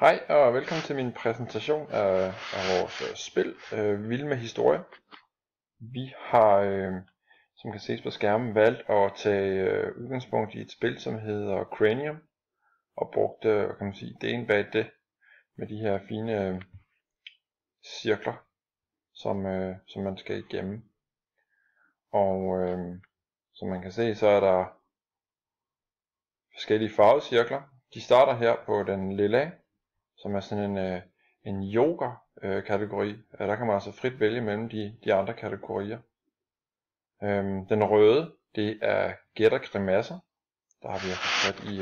Hej og velkommen til min præsentation af vores spil, Vild med Historie. Vi har, som kan ses på skærmen, valgt at tage udgangspunkt i et spil, som hedder Cranium, og brugt kan man sige, ideen bag det med de her fine cirkler, som man skal igennem. Og som man kan se, så er der forskellige farvede cirkler. De starter her på den lilla, som er sådan en yoga kategori. Der kan man altså frit vælge mellem de andre kategorier. Den røde, det er gæt og grimasser. Der har vi fat i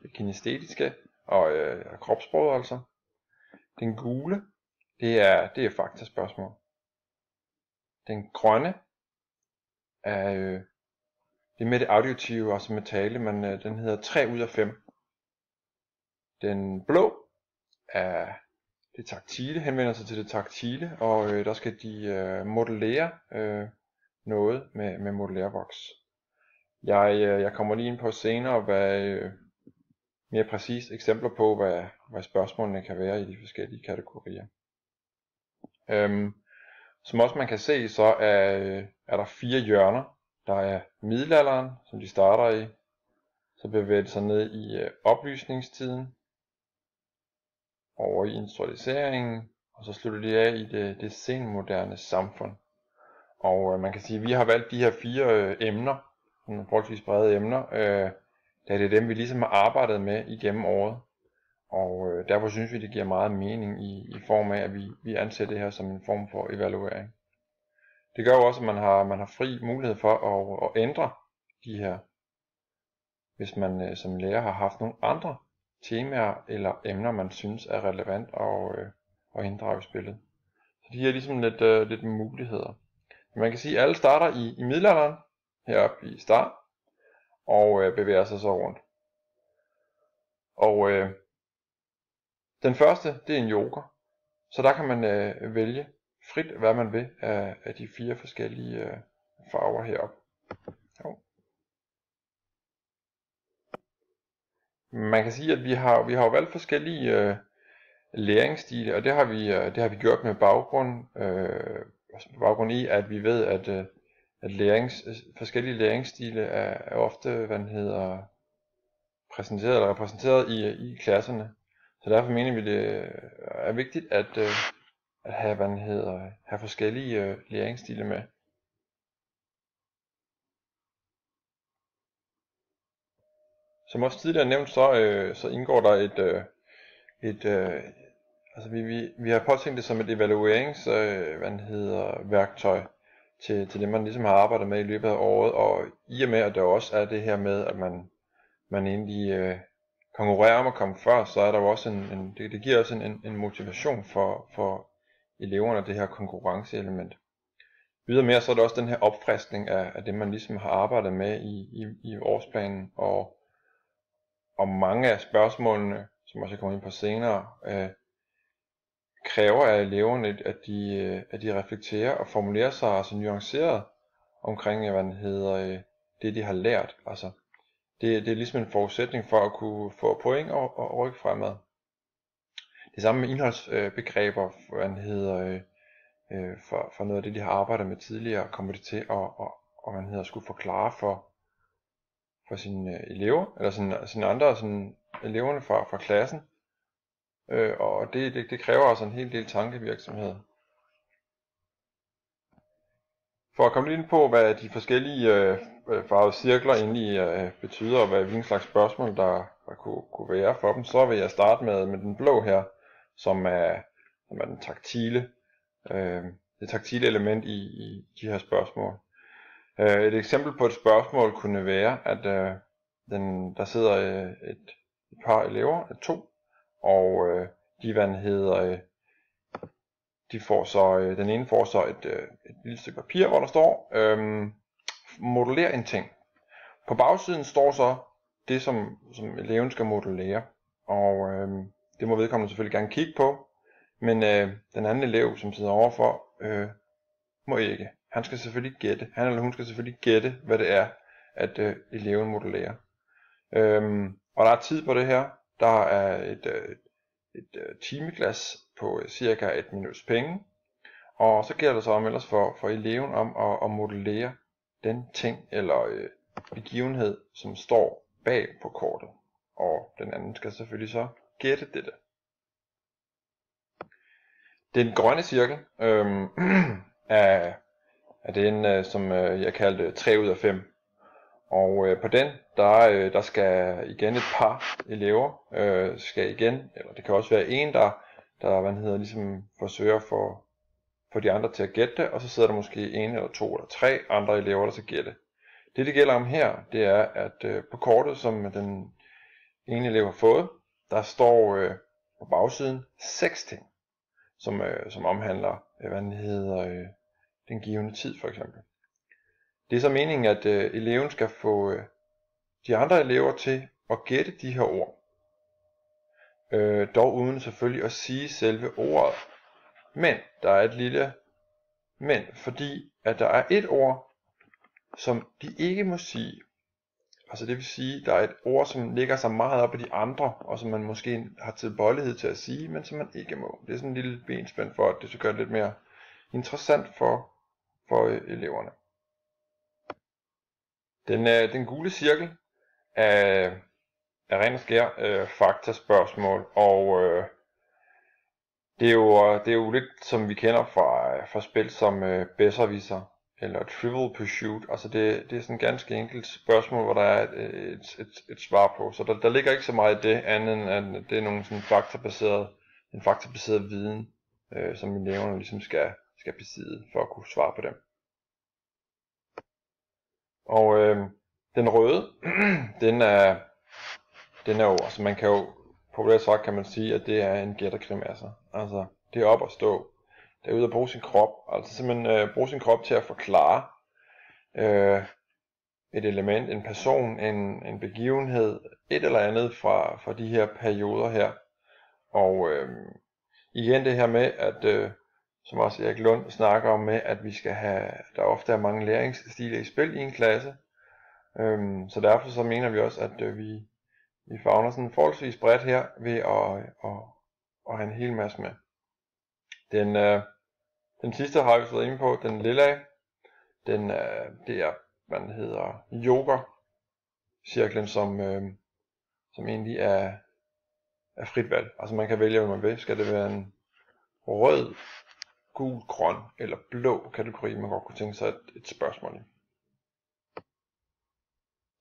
det kinestetiske og kropssproget altså. Den gule, det er faktaspørgsmål. Den grønne er det med det auditive, altså med tale, men den hedder 3 ud af 5. Den blå er det taktile, henvender sig til det taktile, og der skal de modellere noget med modellervoks. Jeg kommer lige ind på senere, hvad mere præcist eksempler på, hvad spørgsmålene kan være i de forskellige kategorier. Som også man kan se, så er der 4 hjørner. Der er middelalderen, som de starter i. Så bevæger de sig ned i oplysningstiden, over i industrialiseringen, og så slutter de af i det senmoderne samfund. Og man kan sige, at vi har valgt de her 4 emner, nogle forholdsvis brede emner, da det er dem, vi ligesom har arbejdet med igennem året. Og derfor synes vi, det giver meget mening i form af, at vi anser det her som en form for evaluering. Det gør jo også, at man har fri mulighed for at ændre de her, hvis man som lærer har haft nogle andre temaer eller emner, man synes er relevant at inddrage i spillet. Så de er ligesom lidt muligheder. Man kan sige, at alle starter i middelalderen, heroppe i start, og bevæger sig så rundt. Og den første, det er en joker. Så der kan man vælge frit, hvad man vil af de 4 forskellige farver heroppe. Man kan sige, at vi har jo valgt forskellige læringsstile, og det har vi gjort med baggrund i, at vi ved, at forskellige læringsstile er ofte præsenteret eller repræsenteret i klasserne. Så derfor mener vi, det er vigtigt at have forskellige læringsstile med. Som også tidligere nævnt, så indgår der altså vi har påtænkt det som et evalueringsværktøj til det, man ligesom har arbejdet med i løbet af året, og i og med, at der også er det her med, at man egentlig konkurrerer om at komme først, så er der jo også det giver også en motivation for eleverne, det her konkurrenceelement. Ydermere så er der også den her opfriskning af det, man ligesom har arbejdet med i årsplanen, og mange af spørgsmålene, som også jeg kommer ind på senere, kræver af eleverne, at de reflekterer og formulerer sig altså nuanceret omkring det, de har lært. Altså, det er ligesom en forudsætning for at kunne få point og rykke fremad. Det samme med indholdsbegreber, for noget af det, de har arbejdet med tidligere, kommer det til at skulle forklare for sine elever, eller sine andre eleverne fra klassen. Og det kræver altså en hel del tankevirksomhed. For at komme lidt ind på, hvad de forskellige farvede cirkler egentlig betyder, og hvilken slags spørgsmål der kunne være for dem, så vil jeg starte med den blå her, som er den taktile, det taktile element i de her spørgsmål. Et eksempel på et spørgsmål kunne være, at der sidder et par elever, 2, og den ene får så et lille stykke papir, hvor der står, modeller en ting. På bagsiden står så det, som eleven skal modellere, og det må vedkommende selvfølgelig gerne kigge på, men den anden elev, som sidder overfor, må ikke. Han eller hun skal selvfølgelig gætte, hvad det er, at eleven modellerer. Og der er tid på det her. Der er et timeglas på cirka 1 minuts penge. Og så gælder det så om ellers for eleven om at modellere den ting eller begivenhed, som står bag på kortet. Og den anden skal selvfølgelig så gætte dette. Den grønne cirkel er den, som jeg kaldte 3 ud af 5. Og på den, der skal igen et par elever, skal igen, eller det kan også være en, der ligesom forsøger for de andre til at gætte det, og så sidder der måske en eller to eller tre andre elever, der skal gætte. Det gælder om her, det er, at på kortet, som den ene elev har fået, der står på bagsiden 6 ting, som omhandler, den givende tid for eksempel. Det er så meningen, at eleven skal få de andre elever til at gætte de her ord. Dog uden selvfølgelig at sige selve ordet. Men der er et lille men, fordi at der er et ord, som de ikke må sige. Altså det vil sige, der er et ord, som ligger sig meget op af de andre, og som man måske har tilbøjelighed til at sige, men som man ikke må. Det er sådan en lille benspænd for, at det skal gøre det lidt mere interessant for eleverne. Den gule cirkel er ren og skær faktaspørgsmål, og det er jo lidt som vi kender fra spil som Besserwisser eller Trivial Pursuit. Altså det er sådan et ganske enkelt spørgsmål, hvor der er et svar på. Så der ligger ikke så meget i det andet end at det er nogle sådan faktabaseret viden, som eleverne ligesom skal besidde for at kunne svare på dem. Og den røde, den er jo, altså man kan jo populært sagt kan man sige, at det er en gættergrimasse. Altså det er op at stå. Det er ud at bruge sin krop. Altså simpelthen bruge sin krop til at forklare et element, en person, en begivenhed, et eller andet fra de her perioder her. Og igen det her med, at som også Erik Lund snakker om med, at vi skal have, der ofte er mange læringsstile i spil i en klasse. Så derfor så mener vi også, at vi favner sådan forholdsvis bredt her ved at have en hel masse med. Den sidste har vi været inde på, den lilla, det er, hvad den hedder, yoga-cirklen, som egentlig er frit valg. Altså man kan vælge, hvad man vil. Skal det være en rød, gul, grøn eller blå kategori, man godt kunne tænke sig et spørgsmål i.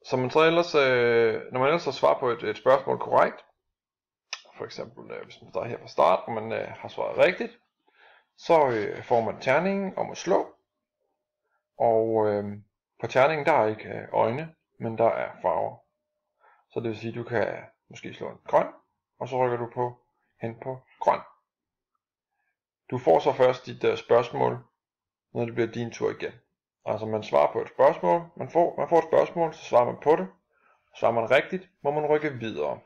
Så man så ellers, når man ellers har svaret på et spørgsmål korrekt, for eksempel hvis man starter her fra start, og man har svaret rigtigt, så får man terningen om at slå, og på terningen der er ikke øjne, men der er farver. Så det vil sige, at du kan måske slå en grøn, og så rykker du hen på grøn. Du får så først dit spørgsmål, når det bliver din tur igen. Altså man svarer på et spørgsmål, man får et spørgsmål, så svarer man på det. Svarer man rigtigt, må man rykke videre.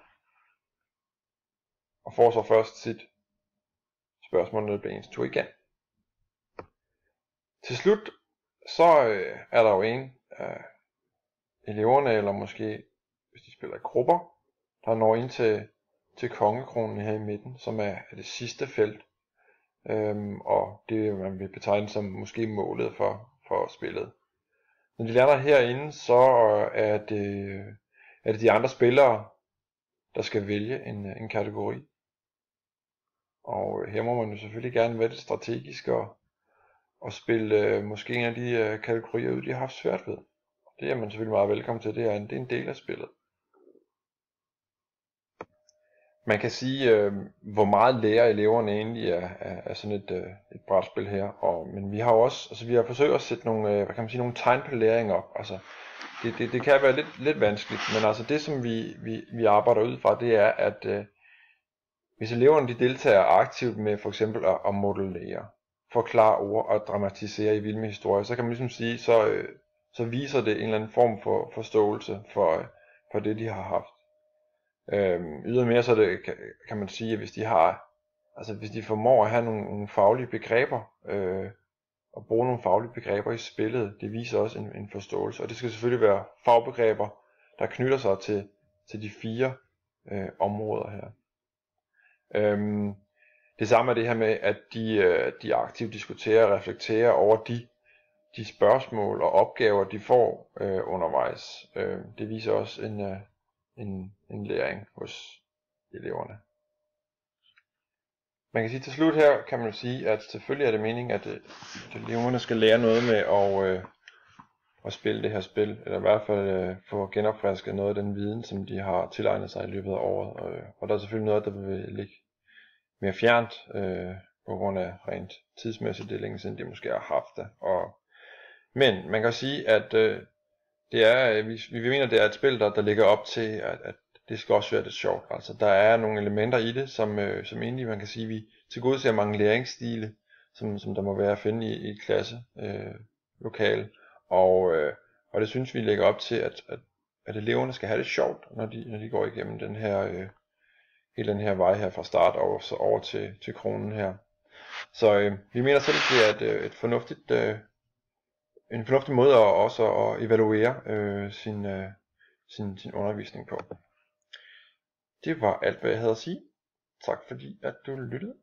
Og får så først sit spørgsmål, når det bliver ens tur igen. Til slut, så er der jo en af eleverne, eller måske hvis de spiller i grupper, der når ind til kongekronen her i midten, som er det sidste felt. Og det man vil betegne som måske målet for spillet. Når de lander herinde, så er det de andre spillere, der skal vælge en kategori. Og her må man jo selvfølgelig gerne være lidt strategisk og spille måske en af de kategorier ud, de har haft svært ved. Det er man selvfølgelig meget velkommen til, det er en del af spillet. Man kan sige, hvor meget lærer eleverne egentlig af sådan et brætspil her. Men vi har jo også, altså vi har forsøgt at sætte nogle tegn på læring op. Altså det kan være lidt vanskeligt, men altså det som vi arbejder ud fra, det er at hvis eleverne de deltager aktivt med for eksempel at modellere, forklare ord og dramatisere i vild med historie, så kan man ligesom sige, så viser det en eller anden form for forståelse for det de har haft. Ydermere så kan man sige, at hvis de formår at have nogle faglige begreber og bruge nogle faglige begreber i spillet, det viser også en forståelse, og det skal selvfølgelig være fagbegreber, der knytter sig til de 4 områder her. Det samme er det her med, at de aktivt diskuterer og reflekterer over de spørgsmål og opgaver, de får undervejs. Det viser også en læring hos eleverne. Man kan sige til slut her, kan man sige, at selvfølgelig er det meningen, at eleverne skal lære noget med at spille det her spil, eller i hvert fald få genopfrisket noget af den viden, som de har tilegnet sig i løbet af året. Og der er selvfølgelig noget, der vil ligge mere fjernt, på grund af rent tidsmæssigt, det er længe siden de måske har haft det. Men man kan sige, at vi mener, det er et spil, der ligger op til, at det skal også være lidt sjovt. Altså, der er nogle elementer i det, som egentlig, man kan sige, vi tilgodeser mange læringsstile, som der må være at finde i et klasse lokale. Og det synes vi lægger op til, at eleverne skal have det sjovt, når de går igennem hele den her vej her fra start og så over til kronen her. Så vi mener selv, at det er en fornuftig måde også at evaluere sin undervisning på. Det var alt, hvad jeg havde at sige. Tak fordi at du lyttede.